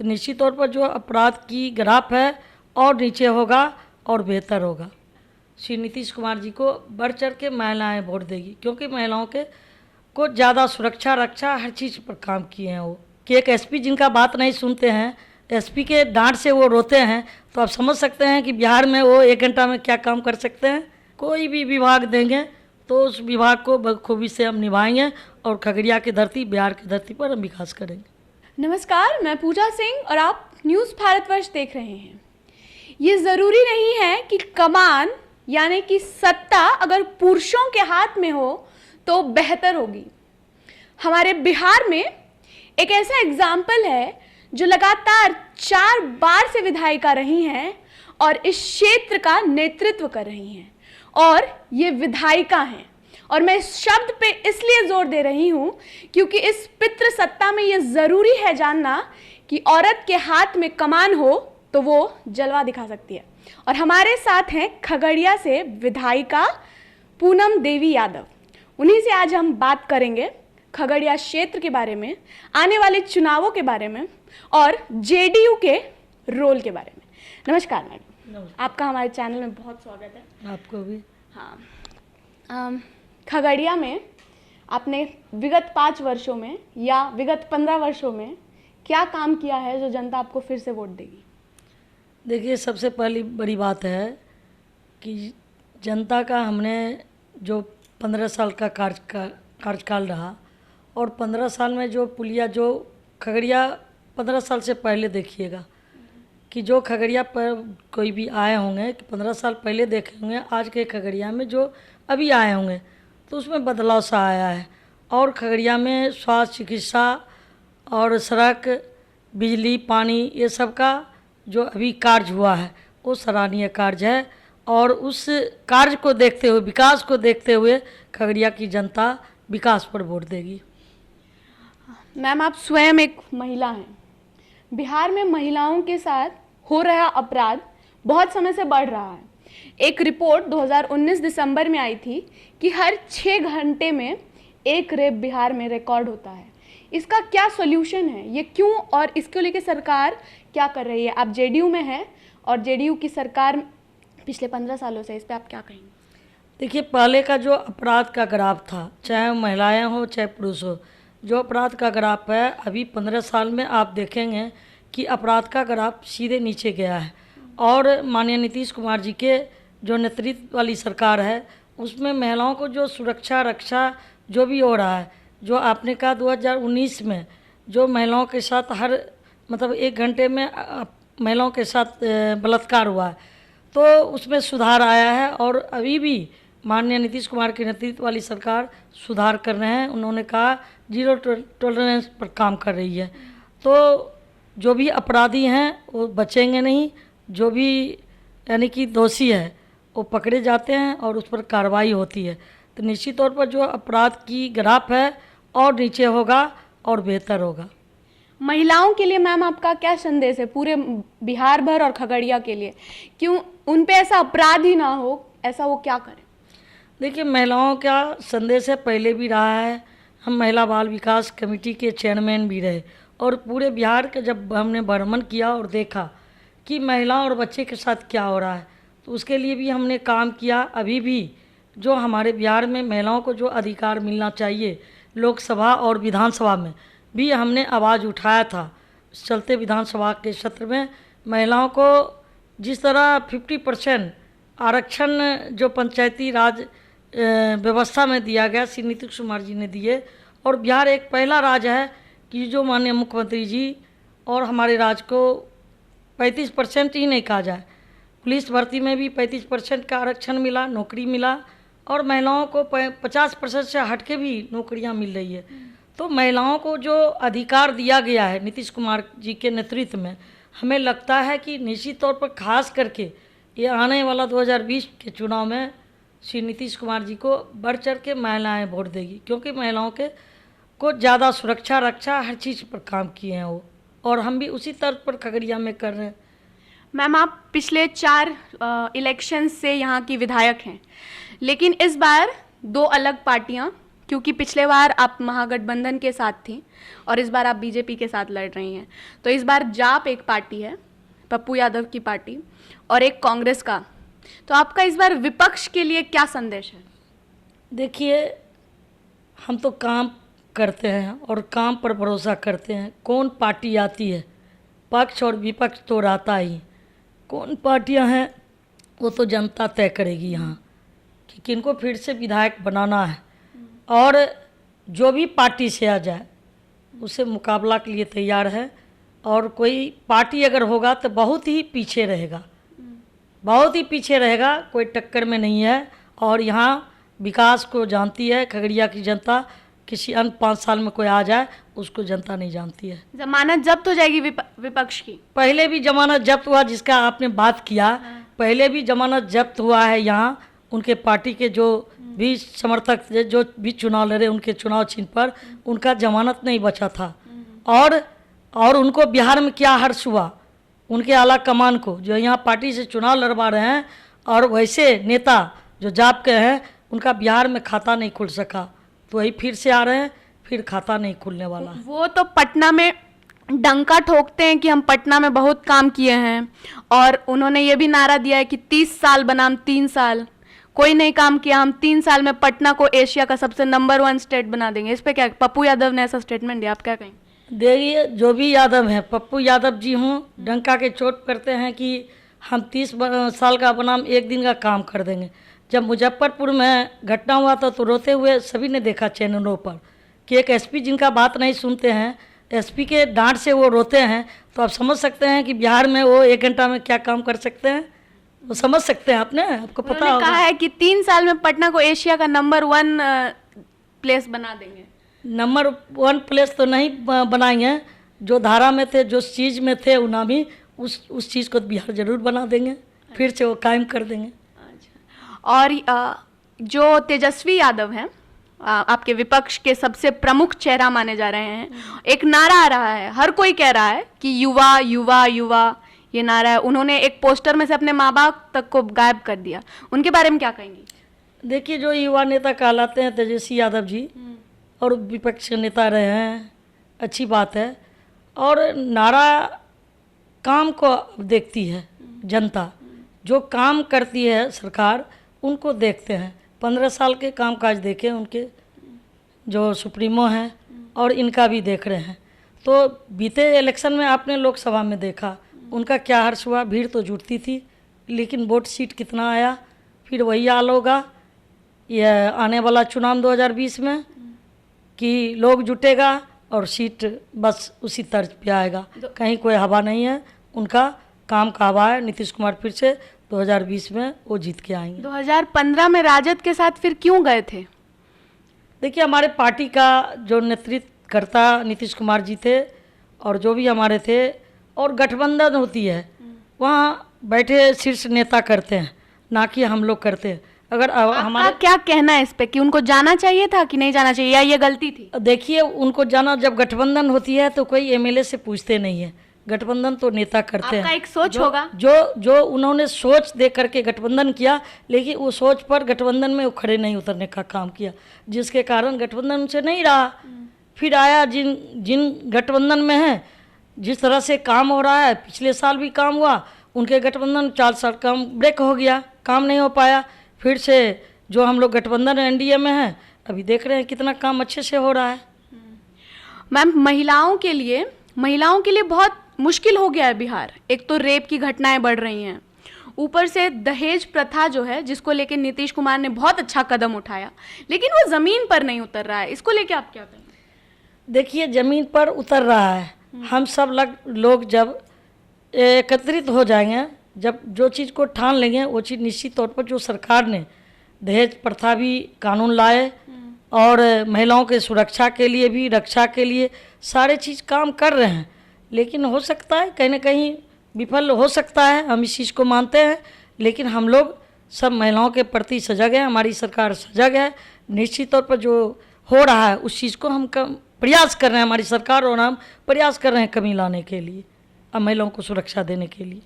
निश्चित तौर पर जो अपराध की ग्राफ है और नीचे होगा और बेहतर होगा। श्री नीतीश कुमार जी को बढ़ चढ़ के महिलाएं वोट देगी, क्योंकि महिलाओं के को ज़्यादा सुरक्षा रक्षा हर चीज़ पर काम किए हैं वो। कि एक एसपी जिनका बात नहीं सुनते हैं, एसपी के डांट से वो रोते हैं, तो आप समझ सकते हैं कि बिहार में वो 1 घंटा में क्या काम कर सकते हैं। कोई भी विभाग देंगे तो उस विभाग को बखूबी से हम निभाएंगे और खगड़िया की धरती, बिहार की धरती पर हम विकास करेंगे। नमस्कार, मैं पूजा सिंह और आप न्यूज़ भारतवर्ष देख रहे हैं। ये ज़रूरी नहीं है कि कमान यानी कि सत्ता अगर पुरुषों के हाथ में हो तो बेहतर होगी। हमारे बिहार में एक ऐसा एग्जाम्पल है जो लगातार 4 बार से विधायिका रही हैं और इस क्षेत्र का नेतृत्व कर रही हैं, और ये विधायिका हैं। और मैं इस शब्द पे इसलिए जोर दे रही हूँ क्योंकि इस पितृ सत्ता में ये ज़रूरी है जानना कि औरत के हाथ में कमान हो तो वो जलवा दिखा सकती है। और हमारे साथ हैं खगड़िया से विधायिका पूनम देवी यादव। उन्हीं से आज हम बात करेंगे खगड़िया क्षेत्र के बारे में, आने वाले चुनावों के बारे में और जेडीयू के रोल के बारे में। नमस्कार मैडम, आपका हमारे चैनल में बहुत स्वागत है। आपको भी। हाँ, खगड़िया में आपने विगत 5 वर्षों में या विगत 15 वर्षों में क्या काम किया है जो जनता आपको फिर से वोट देगी? देखिए, सबसे पहली बड़ी बात है कि जनता का हमने जो 15 साल का कार्यकाल रहा, और 15 साल में जो पुलिया जो खगड़िया 15 साल से पहले देखिएगा कि जो खगड़िया पर कोई भी आए होंगे कि 15 साल पहले देखे होंगे, आज के खगड़िया में जो अभी आए होंगे तो उसमें बदलाव सा आया है। और खगड़िया में स्वास्थ्य, चिकित्सा और सड़क, बिजली, पानी, ये सब का जो अभी कार्य हुआ है वो सराहनीय कार्य है। और उस कार्य को देखते हुए, विकास को देखते हुए खगड़िया की जनता विकास पर वोट देगी। मैम, आप स्वयं एक महिला हैं। बिहार में महिलाओं के साथ हो रहा अपराध बहुत समय से बढ़ रहा है। एक रिपोर्ट 2019 दिसंबर में आई थी कि हर 6 घंटे में एक रेप बिहार में रिकॉर्ड होता है। इसका क्या सॉल्यूशन है, ये क्यों और इसको लेके सरकार क्या कर रही है? आप जेडीयू में हैं और जेडीयू की सरकार पिछले 15 सालों से, इस पर आप क्या कहेंगे? देखिए, पहले का जो अपराध का ग्राफ था, चाहे महिलाएं हो चाहे पुरुष हो, जो अपराध का ग्राफ है अभी 15 साल में आप देखेंगे कि अपराध का ग्राफ सीधे नीचे गया है। और माननीय नीतीश कुमार जी के जो नेतृत्व वाली सरकार है उसमें महिलाओं को जो सुरक्षा रक्षा जो भी हो रहा है, जो आपने कहा 2019 में जो महिलाओं के साथ हर मतलब 1 घंटे में महिलाओं के साथ बलात्कार हुआ है, तो उसमें सुधार आया है। और अभी भी माननीय नीतीश कुमार के नेतृत्व वाली सरकार सुधार कर रहे हैं। उन्होंने कहा 0 टॉलरेंस पर काम कर रही है। तो जो भी अपराधी हैं वो बचेंगे नहीं, जो भी यानी कि दोषी है वो पकड़े जाते हैं और उस पर कार्रवाई होती है। तो निश्चित तौर पर जो अपराध की ग्राफ है और नीचे होगा और बेहतर होगा। महिलाओं के लिए मैम आपका क्या संदेश है पूरे बिहार भर और खगड़िया के लिए? क्यों उन पे ऐसा अपराध ही ना हो, ऐसा वो क्या करें? देखिए, महिलाओं का संदेश है, पहले भी रहा है। हम महिला बाल विकास कमेटी के चेयरमैन भी रहे, और पूरे बिहार के जब हमने भ्रमण किया और देखा कि महिला और बच्चे के साथ क्या हो रहा है, तो उसके लिए भी हमने काम किया। अभी भी जो हमारे बिहार में महिलाओं को जो अधिकार मिलना चाहिए, लोकसभा और विधानसभा में भी हमने आवाज़ उठाया था। चलते विधानसभा के सत्र में महिलाओं को जिस तरह 50% आरक्षण जो पंचायती राज व्यवस्था में दिया गया, श्री नीतीश कुमार जी ने दिए, और बिहार एक पहला राज्य है कि जो माननीय मुख्यमंत्री जी और हमारे राज्य को 35% ही नहीं कहा जाए, पुलिस भर्ती में भी 35% का आरक्षण मिला, नौकरी मिला, और महिलाओं को 50% से हट के भी नौकरियां मिल रही है। तो महिलाओं को जो अधिकार दिया गया है नीतीश कुमार जी के नेतृत्व में, हमें लगता है कि निश्चित तौर पर खास करके ये आने वाला 2020 के चुनाव में श्री नीतीश कुमार जी को बढ़ चढ़ के महिलाएं वोट देगी, क्योंकि महिलाओं के को ज़्यादा सुरक्षा रक्षा हर चीज़ पर काम किए हैं वो, और हम भी उसी तर्ज पर खगड़िया में कर रहे हैं। मैम, आप पिछले 4 इलेक्शन से यहाँ की विधायक हैं, लेकिन इस बार 2 अलग पार्टियाँ क्योंकि पिछले बार आप महागठबंधन के साथ थी और इस बार आप बीजेपी के साथ लड़ रही हैं, तो इस बार जाप एक पार्टी है, पप्पू यादव की पार्टी, और एक कांग्रेस का, तो आपका इस बार विपक्ष के लिए क्या संदेश है? देखिए, हम तो काम करते हैं और काम पर भरोसा करते हैं। कौन पार्टी आती है, पक्ष और विपक्ष तो रहता ही, कौन पार्टियां हैं वो तो जनता तय करेगी यहाँ कि किनको फिर से विधायक बनाना है। और जो भी पार्टी से आ जाए उसे मुकाबला के लिए तैयार है। और कोई पार्टी अगर होगा तो बहुत ही पीछे रहेगा, बहुत ही पीछे रहेगा, कोई टक्कर में नहीं है। और यहाँ विकास को जानती है खगड़िया की जनता। किसी अन्य 5 साल में कोई आ जाए उसको जनता नहीं जानती है। जमानत जब्त हो जाएगी विपक्ष की? पहले भी जमानत जब्त हुआ, जिसका आपने बात किया, पहले भी जमानत जब्त हुआ है। यहाँ उनके पार्टी के जो भी समर्थक थे, जो भी चुनाव लड़े, उनके चुनाव चिन्ह पर उनका जमानत नहीं बचा था। और उनको बिहार में क्या हर्ष हुआ, उनके आला कमान को जो यहाँ पार्टी से चुनाव लड़वा रहे हैं, और वैसे नेता जो जाप के हैं उनका बिहार में खाता नहीं खुल सका, तो वही फिर से आ रहे हैं, फिर खाता नहीं खुलने वाला है। वो तो पटना में डंका ठोकते हैं कि हम पटना में बहुत काम किए हैं, और उन्होंने ये भी नारा दिया है कि 30 साल बनाम 3 साल, कोई नहीं काम किया, हम 3 साल में पटना को एशिया का सबसे नंबर 1 स्टेट बना देंगे। इस पे क्या, पप्पू यादव ने ऐसा स्टेटमेंट दिया, आप क्या कहेंगे? देखिए, जो भी यादव हैं, पप्पू यादव जी हों, डंका के चोट करते हैं कि हम 30 साल का बनाम 1 दिन का काम कर देंगे। जब मुजफ्फरपुर में घटना हुआ था तो रोते हुए सभी ने देखा चैनलों पर कि एक एसपी जिनका बात नहीं सुनते हैं, एसपी के डांट से वो रोते हैं, तो आप समझ सकते हैं कि बिहार में वो 1 घंटा में क्या काम कर सकते हैं, वो समझ सकते हैं। आपको पता होगा। कहा है कि 3 साल में पटना को एशिया का नंबर 1 प्लेस बना देंगे। नंबर 1 प्लेस तो नहीं बनाएंगे, जो धारा में थे, जो चीज़ में थे उनामी, उस चीज़ को बिहार जरूर बना देंगे, फिर से वो कायम कर देंगे। और जो तेजस्वी यादव हैं, आपके विपक्ष के सबसे प्रमुख चेहरा माने जा रहे हैं, एक नारा आ रहा है, हर कोई कह रहा है कि युवा युवा युवा, ये नारा है। उन्होंने एक पोस्टर में से अपने माँ बाप तक को गायब कर दिया, उनके बारे में क्या कहेंगी? देखिए, जो युवा नेता कहलाते हैं तेजस्वी यादव जी, और विपक्ष के नेता रहे हैं, अच्छी बात है। और नारा काम को देखती है जनता, जो काम करती है सरकार उनको देखते हैं। 15 साल के कामकाज देखे उनके, जो सुप्रीमो हैं, और इनका भी देख रहे हैं। तो बीते इलेक्शन में आपने लोकसभा में देखा उनका क्या हर्ष हुआ, भीड़ तो जुटती थी, लेकिन वोट सीट कितना आया, फिर वही हाल होगा यह आने वाला चुनाव 2020 में कि लोग जुटेगा और सीट बस उसी तर्ज पे आएगा, कहीं कोई हवा नहीं है। उनका काम का हवा है। नीतीश कुमार फिर से 2020 में वो जीत के आएंगे। 2015 में राजद के साथ फिर क्यों गए थे? देखिए, हमारे पार्टी का जो नेतृत्व करता नीतीश कुमार जी थे, और जो भी हमारे थे, और गठबंधन होती है वहाँ बैठे शीर्ष नेता करते हैं, ना कि हम लोग करते हैं। अगर हमारा क्या कहना है इस पे कि उनको जाना चाहिए था कि नहीं जाना चाहिए, या ये गलती थी? देखिए, उनको जाना, जब गठबंधन होती है तो कोई एमएलए से पूछते नहीं है, गठबंधन तो नेता करते हैं। आपका एक सोच होगा जो उन्होंने सोच दे करके गठबंधन किया, लेकिन वो सोच पर गठबंधन में वो खड़े नहीं उतरने का काम किया, जिसके कारण गठबंधन उनसे नहीं रहा। फिर आया जिन गठबंधन में है, जिस तरह से काम हो रहा है, पिछले साल भी काम हुआ, उनके गठबंधन 4 साल काम ब्रेक हो गया, काम नहीं हो पाया। फिर से जो हम लोग गठबंधन एनडीए में हैं, अभी देख रहे हैं कितना काम अच्छे से हो रहा है। मैम, महिलाओं के लिए बहुत मुश्किल हो गया है बिहार। एक तो रेप की घटनाएं बढ़ रही हैं, ऊपर से दहेज प्रथा जो है, जिसको लेकर नीतीश कुमार ने बहुत अच्छा कदम उठाया, लेकिन वो ज़मीन पर नहीं उतर रहा है। इसको लेकर आप क्या कहेंगे? देखिए, ज़मीन पर उतर रहा है। हम सब लोग जब एकत्रित हो जाएंगे, जब जो चीज़ को ठान लेंगे, वो चीज़ निश्चित तौर पर, जो सरकार ने दहेज प्रथा भी कानून लाए, और महिलाओं के सुरक्षा के लिए भी, रक्षा के लिए सारे चीज़ काम कर रहे हैं, लेकिन हो सकता है कहीं ना कहीं विफल हो सकता है, हम इस चीज़ को मानते हैं। लेकिन हम लोग सब महिलाओं के प्रति सजग हैं, हमारी सरकार सजग है। निश्चित तौर पर जो हो रहा है उस चीज़ को हम प्रयास कर रहे हैं, हमारी सरकार और हम प्रयास कर रहे हैं कमी लाने के लिए, अब महिलाओं को सुरक्षा देने के लिए।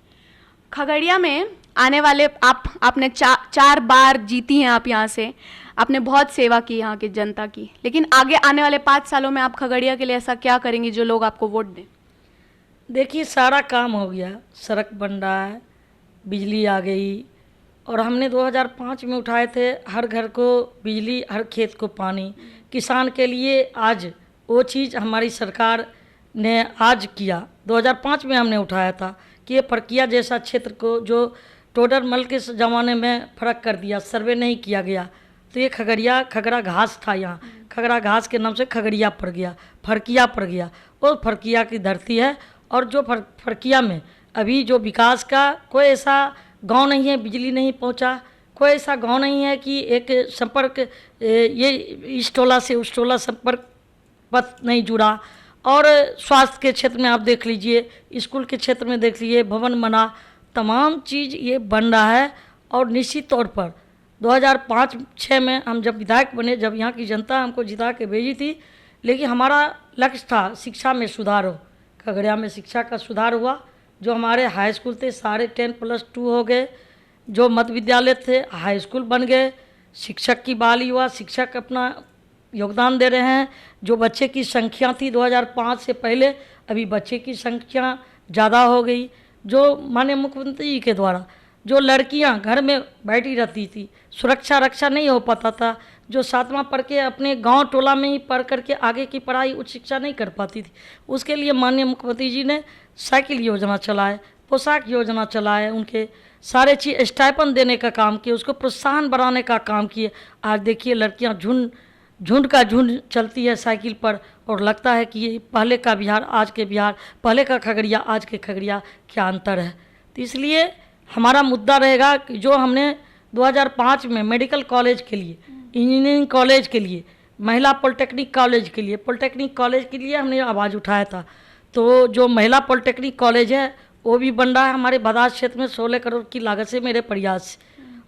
खगड़िया में आने वाले आपने चार बार जीती हैं आप यहाँ से, आपने बहुत सेवा की यहाँ की जनता की, लेकिन आगे आने वाले 5 सालों में आप खगड़िया के लिए ऐसा क्या करेंगी जो लोग आपको वोट दें? देखिए, सारा काम हो गया, सड़क बन रहा है, बिजली आ गई, और हमने 2005 में उठाए थे हर घर को बिजली, हर खेत को पानी। किसान के लिए आज वो चीज़ हमारी सरकार ने आज किया। 2005 में हमने उठाया था कि ये फरकिया जैसा क्षेत्र को जो टोडर मल के ज़माने में फ़र्क कर दिया, सर्वे नहीं किया गया, तो ये खगड़ा घास था, यहाँ खगड़ा घास के नाम से खगड़िया पड़ गया, फरकिया पड़ गया। वो फरकिया की धरती है, और जो फरकिया में अभी जो विकास का कोई ऐसा गांव नहीं है, बिजली नहीं पहुंचा, कोई ऐसा गांव नहीं है कि एक संपर्क ये इस टोला से उस टोला संपर्क पथ नहीं जुड़ा। और स्वास्थ्य के क्षेत्र में आप देख लीजिए, स्कूल के क्षेत्र में देख लीजिए, भवन बना, तमाम चीज़ ये बन रहा है। और निश्चित तौर पर 2005-06 में हम जब विधायक बने, जब यहाँ की जनता हमको जिता के भेजी थी, लेकिन हमारा लक्ष्य था शिक्षा में सुधार हो। खगड़िया में शिक्षा का सुधार हुआ, जो हमारे हाई स्कूल थे सारे 10+2 हो गए, जो मध्य विद्यालय थे हाई स्कूल बन गए, शिक्षक की बहाली हुआ, शिक्षक अपना योगदान दे रहे हैं। जो बच्चे की संख्या थी 2005 से पहले, अभी बच्चे की संख्या ज़्यादा हो गई। जो माननीय मुख्यमंत्री जी के द्वारा जो लड़कियां घर में बैठी रहती थी, सुरक्षा रक्षा नहीं हो पाता था, जो 7वां पढ़ के अपने गांव टोला में ही पढ़ करके आगे की पढ़ाई उच्च शिक्षा नहीं कर पाती थी, उसके लिए माननीय मुख्यमंत्री जी ने साइकिल योजना चलाए, पोशाक योजना चलाए, उनके सारे चीज़ स्टाइपेंड देने का काम किए, उसको प्रोत्साहन बढ़ाने का काम किए। आज देखिए लड़कियां झुंड का झुंड चलती है साइकिल पर, और लगता है कि ये पहले का बिहार आज के बिहार, पहले का खगड़िया आज के खगड़िया क्या अंतर है। तो इसलिए हमारा मुद्दा रहेगा कि जो हमने 2005 में मेडिकल कॉलेज के लिए, इंजीनियरिंग कॉलेज के लिए, महिला पॉलिटेक्निक कॉलेज के लिए हमने आवाज़ उठाया था। तो जो महिला पॉलिटेक्निक कॉलेज है वो भी बन रहा है हमारे बदायूं क्षेत्र में 16 करोड़ की लागत से, मेरे प्रयास से।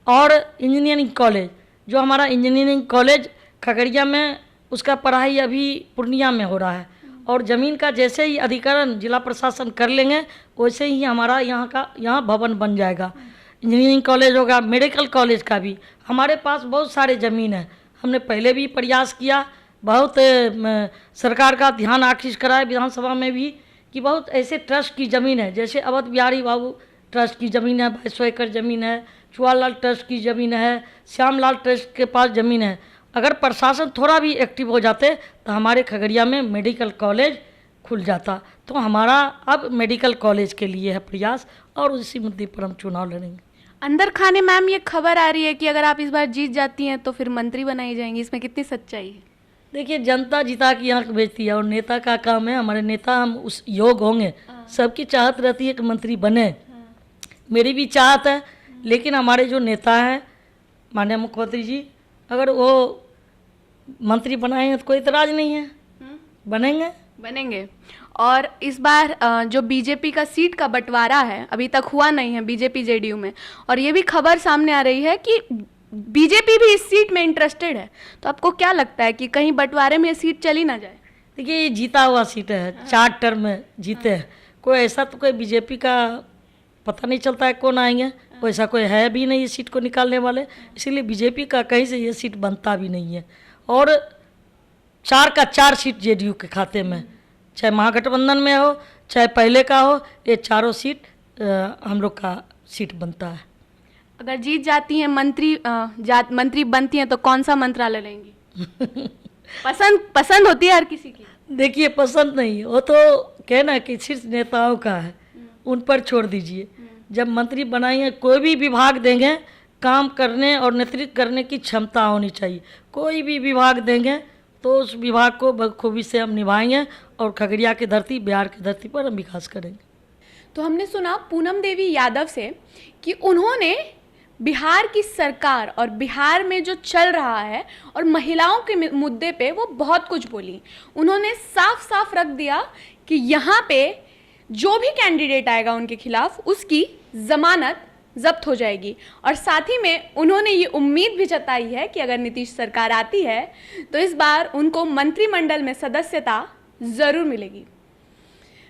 और इंजीनियरिंग कॉलेज, जो हमारा इंजीनियरिंग कॉलेज खगड़िया में, उसका पढ़ाई अभी पूर्णिया में हो रहा है, और ज़मीन का जैसे ही अधिग्रहण जिला प्रशासन कर लेंगे वैसे ही हमारा यहाँ भवन बन जाएगा। इंजीनियरिंग कॉलेज होगा, मेडिकल कॉलेज का भी हमारे पास बहुत सारे ज़मीन है। हमने पहले भी प्रयास किया, बहुत सरकार का ध्यान आकृष्ट कराया विधानसभा में भी, कि बहुत ऐसे ट्रस्ट की ज़मीन है, जैसे अवध बिहारी बाबू ट्रस्ट की ज़मीन है, 2200 एकड़ ज़मीन है, चुआलाल ट्रस्ट की ज़मीन है, श्यामलाल ट्रस्ट के पास ज़मीन है। अगर प्रशासन थोड़ा भी एक्टिव हो जाते तो हमारे खगड़िया में मेडिकल कॉलेज खुल जाता। तो हमारा अब मेडिकल कॉलेज के लिए है प्रयास, और उसी मुद्दे पर हम चुनाव लड़ेंगे। अंदर खाने मैम ये खबर आ रही है कि अगर आप इस बार जीत जाती हैं तो फिर मंत्री बनाई जाएंगी, इसमें कितनी सच्चाई है? देखिए, जनता जिता की आंख बेचती है, और नेता का काम है, हमारे नेता हम उस योग होंगे। सबकी चाहत रहती है कि मंत्री बने, मेरी भी चाहत है, लेकिन हमारे जो नेता हैं माननीय मुख्यमंत्री जी, अगर वो मंत्री बनाएंगे तो कोई इतराज नहीं है, बनेंगे। और इस बार जो बीजेपी का सीट का बंटवारा है अभी तक हुआ नहीं है बीजेपी जेडीयू में, और ये भी खबर सामने आ रही है कि बीजेपी भी इस सीट में इंटरेस्टेड है, तो आपको क्या लगता है कि कहीं बंटवारे में ये सीट चली ना जाए? देखिए, ये जीता हुआ सीट है, 4 टर्म में जीते हैं, कोई ऐसा तो कोई बीजेपी का पता नहीं चलता है कौन आएंगे, वैसा कोई है भी नहीं इस सीट को निकालने वाले, इसीलिए बीजेपी का कहीं से ये सीट बनता भी नहीं है। और 4 का 4 सीट जेडीयू के खाते में, चाहे महागठबंधन में हो चाहे पहले का हो, ये चारों सीट हम लोग का सीट बनता है। अगर जीत जाती हैं मंत्री बनती हैं तो कौन सा मंत्रालय लेंगी? पसंद होती है हर किसी की। देखिए, पसंद नहीं, वो तो कहना कि सिर्फ नेताओं का है, उन पर छोड़ दीजिए। जब मंत्री बनाएंगे, कोई भी विभाग देंगे, काम करने और नेतृत्व करने की क्षमता होनी चाहिए। कोई भी विभाग देंगे तो उस विभाग को बखूबी से हम निभाएंगे, और खगड़िया की धरती, बिहार की धरती पर हम विकास करेंगे। तो हमने सुना पूनम देवी यादव से कि उन्होंने बिहार की सरकार और बिहार में जो चल रहा है और महिलाओं के मुद्दे पे वो बहुत कुछ बोली। उन्होंने साफ साफ रख दिया कि यहाँ पे जो भी कैंडिडेट आएगा उनके खिलाफ उसकी जमानत जब्त हो जाएगी, और साथ ही में उन्होंने ये उम्मीद भी जताई है कि अगर नीतीश सरकार आती है तो इस बार उनको मंत्रिमंडल में सदस्यता ज़रूर मिलेगी।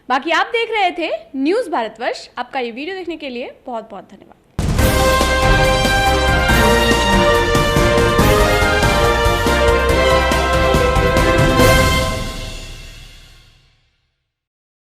बाकी आप देख रहे थे न्यूज़ भारतवर्ष। आपका ये वीडियो देखने के लिए बहुत बहुत धन्यवाद।